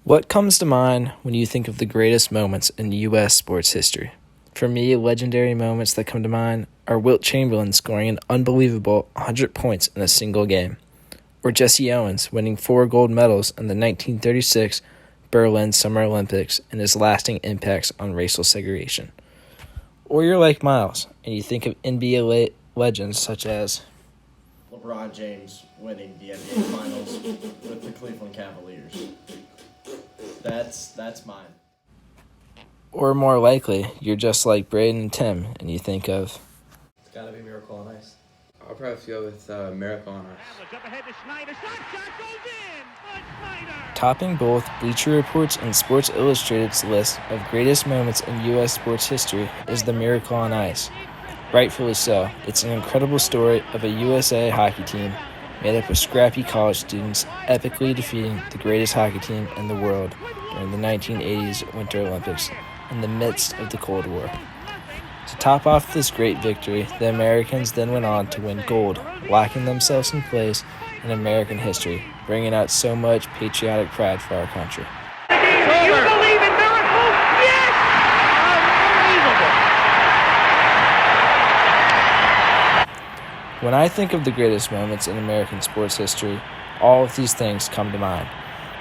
What comes to mind when you think of the greatest moments in U.S. sports history? For me, legendary moments that come to mind are Wilt Chamberlain scoring an unbelievable 100 points in a single game, or Jesse Owens winning 4 gold medals in the 1936 Berlin Summer Olympics and his lasting impacts on racial segregation. Or you're like Miles, and you think of NBA legends such as LeBron James winning the NBA Finals with the Cleveland Cavaliers. That's mine. Or more likely, you're just like Braden and Tim, and you think of It's gotta be Miracle on Ice. I'll probably go with Miracle on Ice. topping both Bleacher Report's and Sports Illustrated's list of greatest moments in U.S. sports history is the Miracle on Ice. Rightfully so. It's an incredible story of a USA hockey team made up of scrappy college students epically defeating the greatest hockey team in the world during the 1980s Winter Olympics in the midst of the Cold War. To top off this great victory, the Americans then went on to win gold, locking themselves in place in American history, bringing out so much patriotic pride for our country. You believe in miracles? Yes! Unbelievable! When I think of the greatest moments in American sports history, all of these things come to mind.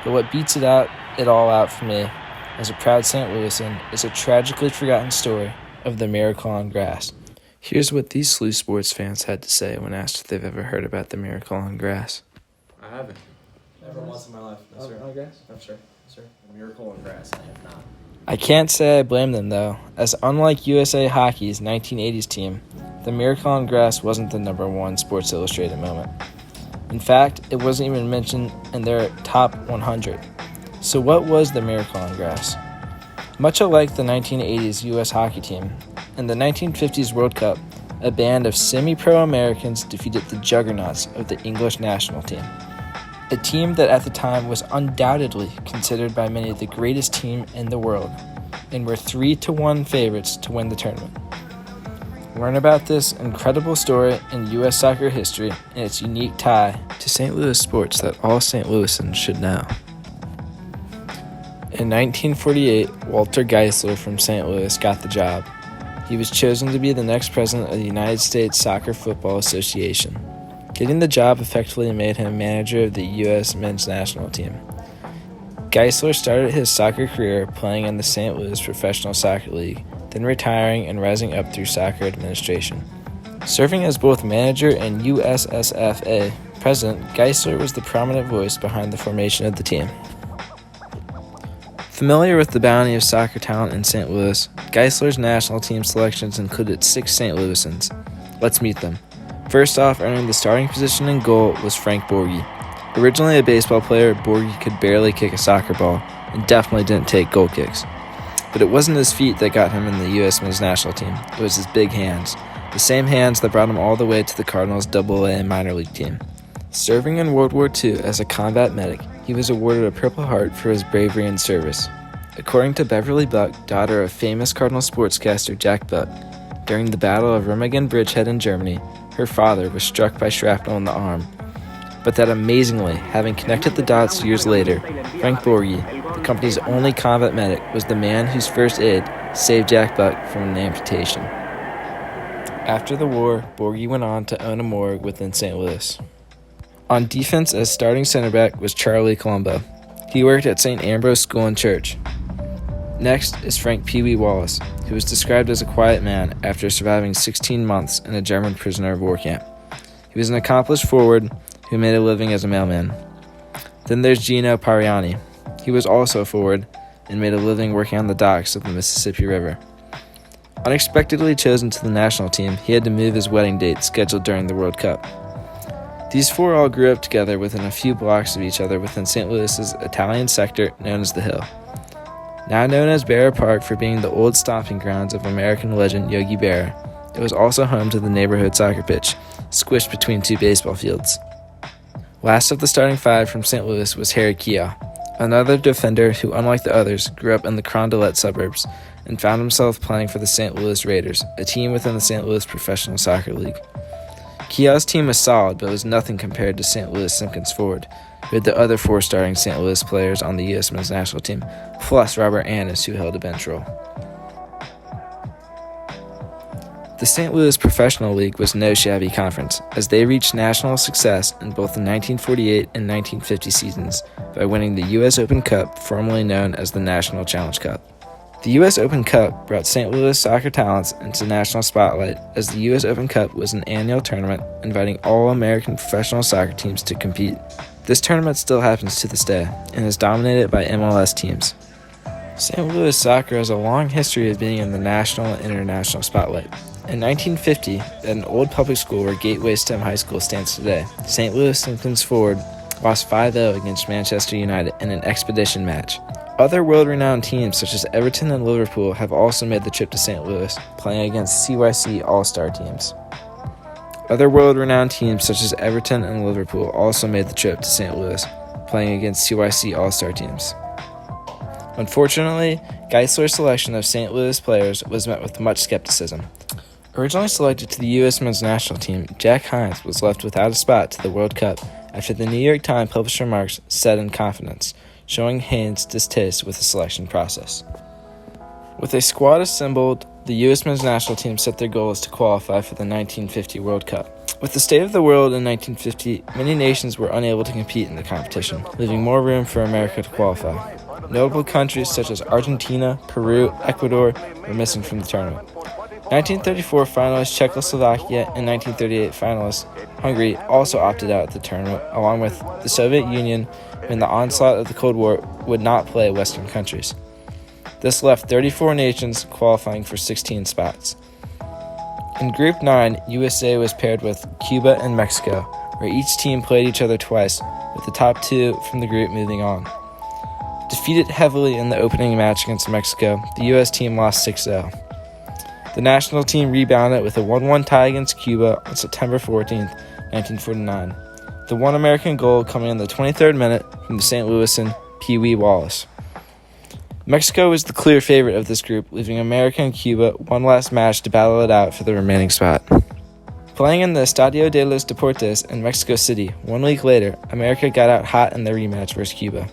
But what beats it all out for me, as a proud St. Louisan, is a tragically forgotten story of the Miracle on Grass. Here's what these SLU sports fans had to say when asked if they've ever heard about the Miracle on Grass. I haven't. Never once in my life. No, sir. On grass? No, sir. Sir. Miracle on Grass. I have not. I can't say I blame them, though, as unlike USA Hockey's 1980s team, the Miracle on Grass wasn't the number one Sports Illustrated moment. In fact, it wasn't even mentioned in their top 100. So what was the Miracle on Grass? Much alike the 1980s U.S. hockey team, in the 1950s World Cup, a band of semi-pro Americans defeated the juggernauts of the English national team, a team that at the time was undoubtedly considered by many the greatest team in the world, and were 3-1 favorites to win the tournament. Learn about this incredible story in U.S. soccer history and its unique tie to St. Louis sports that all St. Louisans should know. In 1948, Walter Geisler from St. Louis got the job. He was chosen to be the next president of the United States Soccer Football Association. Getting the job effectively made him manager of the U.S. men's national team. Geisler started his soccer career playing in the St. Louis Professional Soccer League, then retiring and rising up through soccer administration. Serving as both manager and USSFA president, Geisler was the prominent voice behind the formation of the team. Familiar with the bounty of soccer talent in St. Louis, Geisler's national team selections included 6 St. Louisans. Let's meet them. First off, earning the starting position in goal was Frank Borghi. Originally a baseball player, Borghi could barely kick a soccer ball and definitely didn't take goal kicks. But it wasn't his feet that got him in the U.S. men's national team. It was his big hands. The same hands that brought him all the way to the Cardinals' AA minor league team. Serving in World War II as a combat medic, he was awarded a Purple Heart for his bravery in service. According to Beverly Buck, daughter of famous Cardinal sportscaster Jack Buck, during the Battle of Remagen Bridgehead in Germany, her father was struck by shrapnel in the arm. But that amazingly, having connected the dots years later, Frank Borghi, the company's only combat medic, was the man whose first aid saved Jack Buck from an amputation. After the war, Borghi went on to own a morgue within St. Louis. On defense as starting center back was Charlie Colombo. He worked at St. Ambrose School and Church. Next is Frank Pee Wee Wallace, who was described as a quiet man after surviving 16 months in a German prisoner of war camp. He was an accomplished forward who made a living as a mailman. Then there's Gino Pariani. He was also a forward and made a living working on the docks of the Mississippi River. Unexpectedly chosen to the national team, he had to move his wedding date scheduled during the World Cup. These 4 all grew up together within a few blocks of each other within St. Louis's Italian sector known as The Hill. Now known as Berra Park for being the old stomping grounds of American legend Yogi Berra, it was also home to the neighborhood soccer pitch, squished between 2 baseball fields. Last of the starting 5 from St. Louis was Harry Kia, another defender who, unlike the others, grew up in the Carondelet suburbs and found himself playing for the St. Louis Raiders, a team within the St. Louis Professional Soccer League. Kia's team was solid, but was nothing compared to St. Louis Simpkins forward, who had the other 4 starting St. Louis players on the U.S. men's national team, plus Robert Annis, who held a bench role. The St. Louis Professional League was no shabby conference, as they reached national success in both the 1948 and 1950 seasons by winning the U.S. Open Cup, formerly known as the National Challenge Cup. The U.S. Open Cup brought St. Louis soccer talents into national spotlight, as the U.S. Open Cup was an annual tournament inviting all American professional soccer teams to compete. This tournament still happens to this day and is dominated by MLS teams. St. Louis soccer has a long history of being in the national and international spotlight. In 1950, at an old public school where Gateway STEM High School stands today, St. Louis Lincoln's Forward lost 5-0 against Manchester United in an expedition match. Other world-renowned teams such as Everton and Liverpool have also made the trip to St. Louis, playing against CYC All-Star teams. Other world-renowned teams such as Everton and Liverpool also made the trip to St. Louis, playing against CYC All-Star teams. Unfortunately, Geisler's selection of St. Louis players was met with much skepticism. Originally selected to the U.S. men's national team, Jack Hines was left without a spot to the World Cup after the New York Times published remarks said in confidence, showing Hines' distaste with the selection process. With a squad assembled, the U.S. men's national team set their goals to qualify for the 1950 World Cup. With the state of the world in 1950, many nations were unable to compete in the competition, leaving more room for America to qualify. Notable countries such as Argentina, Peru, Ecuador were missing from the tournament. 1934 finalist Czechoslovakia and 1938 finalist Hungary also opted out of the tournament, along with the Soviet Union, who in the onslaught of the Cold War would not play Western countries. This left 34 nations qualifying for 16 spots. In Group 9, USA was paired with Cuba and Mexico, where each team played each other twice, with the top 2 from the group moving on. Defeated heavily in the opening match against Mexico, the U.S. team lost 6-0. The national team rebounded with a 1-1 tie against Cuba on September 14, 1949. The one American goal coming in the 23rd minute from the St. Louisan Pee Wee Wallace. Mexico was the clear favorite of this group, leaving America and Cuba one last match to battle it out for the remaining spot. Playing in the Estadio de los Deportes in Mexico City 1 week later, America got out hot in their rematch versus Cuba.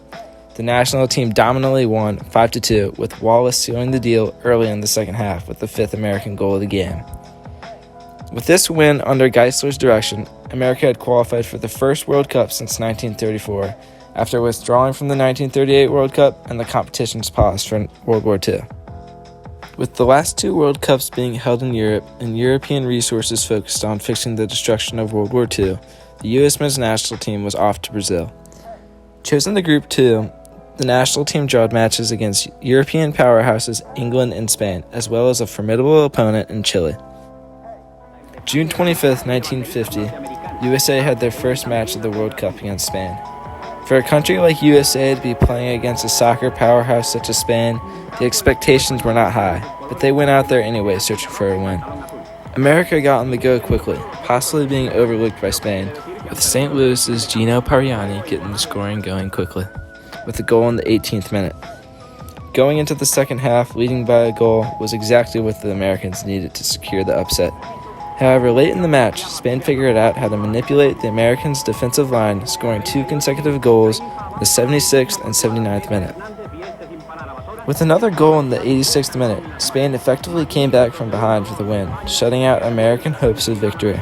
The national team dominantly won 5-2, with Wallace sealing the deal early in the second half with the 5th American goal of the game. With this win under Geisler's direction, America had qualified for the first World Cup since 1934, after withdrawing from the 1938 World Cup and the competition's pause for World War II. With the last 2 World Cups being held in Europe and European resources focused on fixing the destruction of World War II, the U.S. men's national team was off to Brazil. Chosen to Group 2, the national team drawed matches against European powerhouses England and Spain, as well as a formidable opponent in Chile. June 25, 1950, USA had their first match of the World Cup against Spain. For a country like USA to be playing against a soccer powerhouse such as Spain, the expectations were not high, but they went out there anyway searching for a win. America got on the go quickly, possibly being overlooked by Spain, with St. Louis's Gino Pariani getting the scoring going quickly, with a goal in the 18th minute. Going into the second half, leading by a goal was exactly what the Americans needed to secure the upset. However, late in the match, Spain figured out how to manipulate the Americans' defensive line, scoring 2 consecutive goals in the 76th and 79th minute. With another goal in the 86th minute, Spain effectively came back from behind for the win, shutting out American hopes of victory.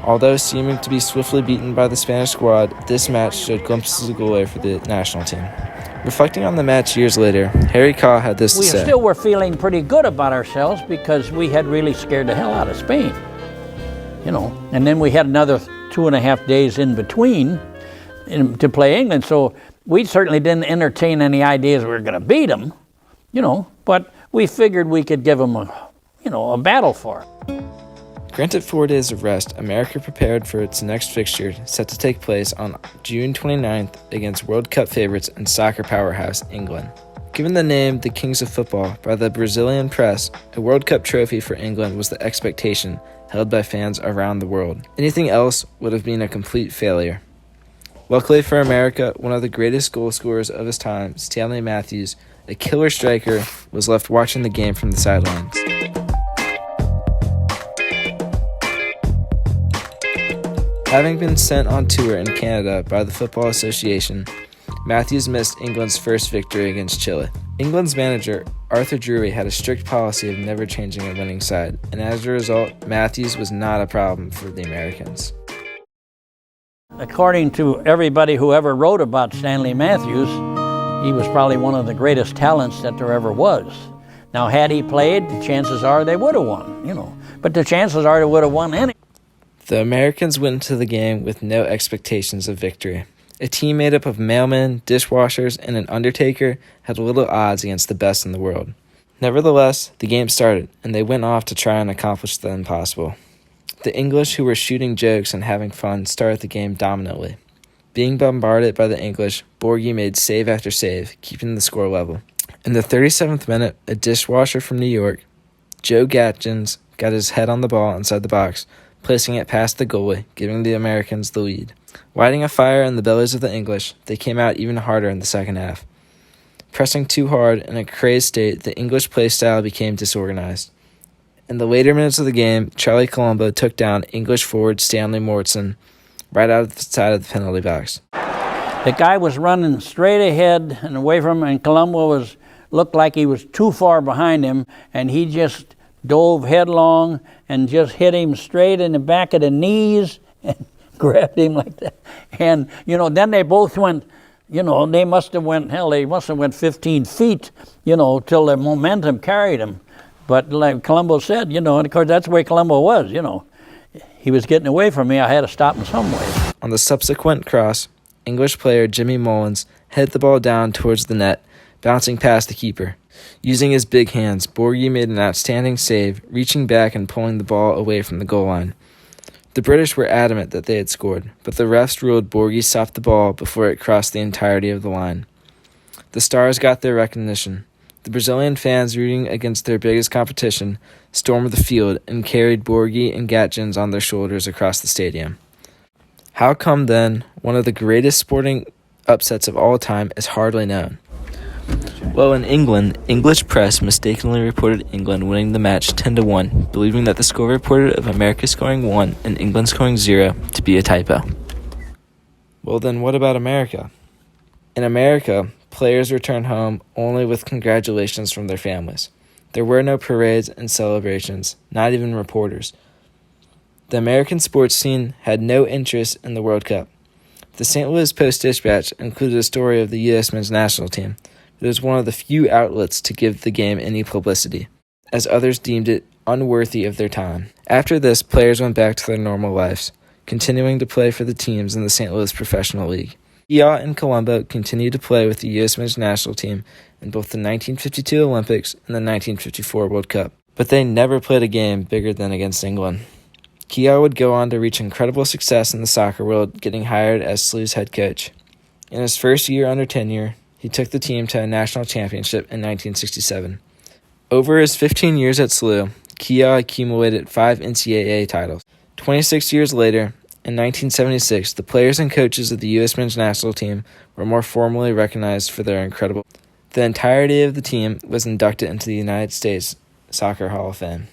Although seeming to be swiftly beaten by the Spanish squad, this match showed glimpses of glory for the national team. Reflecting on the match years later, Harry Caw had this to say. We still were feeling pretty good about ourselves because we had really scared the hell out of Spain. And then we had another 2.5 days in between to play England, so we certainly didn't entertain any ideas we were going to beat them, but we figured we could give them a battle for it. Granted 4 days of rest, America prepared for its next fixture, set to take place on June 29th against World Cup favorites and soccer powerhouse England. Given the name the Kings of Football by the Brazilian press, a World Cup trophy for England was the expectation held by fans around the world. Anything else would have been a complete failure. Luckily for America, one of the greatest goal scorers of his time, Stanley Matthews, a killer striker, was left watching the game from the sidelines. Having been sent on tour in Canada by the Football Association, Matthews missed England's first victory against Chile. England's manager, Arthur Drury, had a strict policy of never changing a winning side, and as a result, Matthews was not a problem for the Americans. According to everybody who ever wrote about Stanley Matthews, he was probably one of the greatest talents that there ever was. Now, had he played, the chances are they would have won, But the chances are they would have won anyway. The Americans went into the game with no expectations of victory. A team made up of mailmen, dishwashers, and an undertaker had little odds against the best in the world. Nevertheless, the game started, and they went off to try and accomplish the impossible. The English, who were shooting jokes and having fun, started the game dominantly. Being bombarded by the English, Borghi made save after save, keeping the score level. In the 37th minute, a dishwasher from New York, Joe Gatkins, got his head on the ball inside the box, placing it past the goalie, giving the Americans the lead. Lighting a fire in the bellies of the English, they came out even harder in the second half. Pressing too hard in a crazed state, the English play style became disorganized. In the later minutes of the game, Charlie Colombo took down English forward Stanley Mortson right out of the side of the penalty box. The guy was running straight ahead and away from him, and Colombo looked like he was too far behind him, and he just dove headlong and just hit him straight in the back of the knees and grabbed him like that. And, then they both went, they must have went 15 feet, till the momentum carried him. But like Colombo said, and of course that's the way Colombo was, He was getting away from me. I had to stop him some way. On the subsequent cross, English player Jimmy Mullins headed the ball down towards the net, bouncing past the keeper. Using his big hands, Borghi made an outstanding save, reaching back and pulling the ball away from the goal line. The British were adamant that they had scored, but the refs ruled Borghi stopped the ball before it crossed the entirety of the line. The Stars got their recognition. The Brazilian fans, rooting against their biggest competition, stormed the field and carried Borghi and Gatkins on their shoulders across the stadium. How come, then, one of the greatest sporting upsets of all time is hardly known? Well, in England, English press mistakenly reported England winning the match 10-1, believing that the score reported of America scoring 1 and England scoring 0 to be a typo. Well, then what about America? In America, players returned home only with congratulations from their families. There were no parades and celebrations, not even reporters. The American sports scene had no interest in the World Cup. The St. Louis Post-Dispatch included a story of the U.S. men's national team. It was one of the few outlets to give the game any publicity, as others deemed it unworthy of their time. After this, players went back to their normal lives, continuing to play for the teams in the St. Louis Professional League. Piat and Colombo continued to play with the U.S. men's national team in both the 1952 Olympics and the 1954 World Cup, but they never played a game bigger than against England. Piat would go on to reach incredible success in the soccer world, getting hired as SLU's head coach. In his first year under tenure, he took the team to a national championship in 1967. Over his 15 years at SLU, Piat accumulated 5 NCAA titles. 26 years later, in 1976, the players and coaches of the U.S. men's national team were more formally recognized for their incredible. The entirety of the team was inducted into the United States Soccer Hall of Fame.